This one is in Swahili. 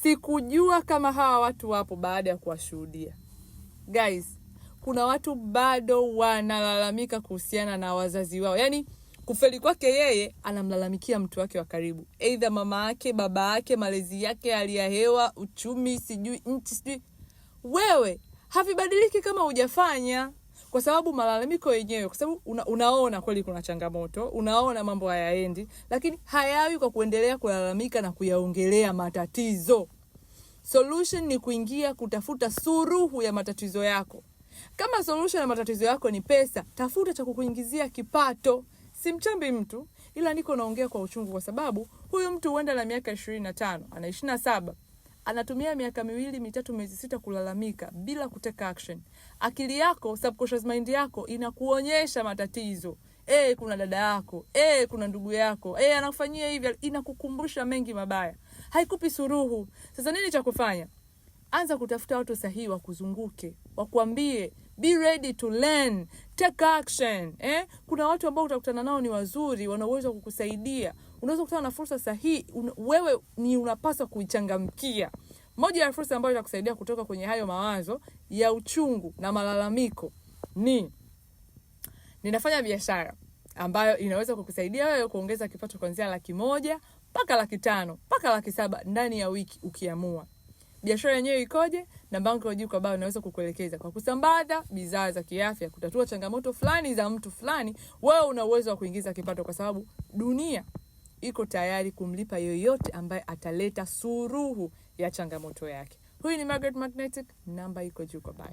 Sikujua kama hawa watu wapo baada ya kuwashuhudia. Guys, kuna watu bado wanalalamika kuhusiana na wazazi wao. Yaani kufeli kwake yeye anamlalamikia mtu wake wa karibu. Either mama yake, baba yake, malezi yake, hali ya hewa, uchumi, sijui nchi, sijui. Wewe havibadiliki kama hujafanya. Kwa sababu malalamiko yenyewe, kwa sababu unaona kweli kuna changamoto, unaona mambo hayaendi, lakini hayawi kwa kuendelea kulalamika na kuyaongelea matatizo. Solution ni kuingia kutafuta suluhu ya matatizo yako. Kama solution ya matatizo yako ni pesa, tafuta cha kukuingizia kipato. Simchambi mtu, ila niko naongea kwa uchungu kwa sababu huyu mtu huenda na miaka 25, ana 27. Anatumia miaka 2, 3, miezi 6 kulalamika bila kuteka action. Akili yako, subconscious mind yako inakuonyesha matatizo. Kuna dada yako, kuna ndugu yako, anakufanyia hivi, inakukumbusha mengi mabaya. Haikupi suluhu. Sasa nini cha kufanya? Anza kutafuta watu sahihi wakuzunguke, wakuambie be ready to learn, take action. Kuna watu ambao utakutana nao ni wazuri, wana uwezo kukusaidia. Unaweza kukutana na fursa sahihi, wewe ni unapaswa kuichangamkia. Moja ya fursa ambayo itakusaidia kutoka kwenye hayo mawazo ya uchungu na malalamiko ni ninafanya biashara ambayo inaweza kukusaidia wewe kuongeza kipato kuanzia 100,000 mpaka 500,000 mpaka 700,000 ndani ya wiki ukiamua. Biashara yenyewe ikoje? Namba yangu ya juu kwa bao inaweza kukuelekeza kwa kusambaza bidhaa za kiafya, kutatua changamoto fulani za mtu fulani. Wewe una uwezo wa kuingiza kipato kwa sababu dunia iko tayari kumlipa yoyote ambaye ataleta suluhu ya changamoto yake. Huyu ni Margaret Magnetic, namba iko juu kwa bao.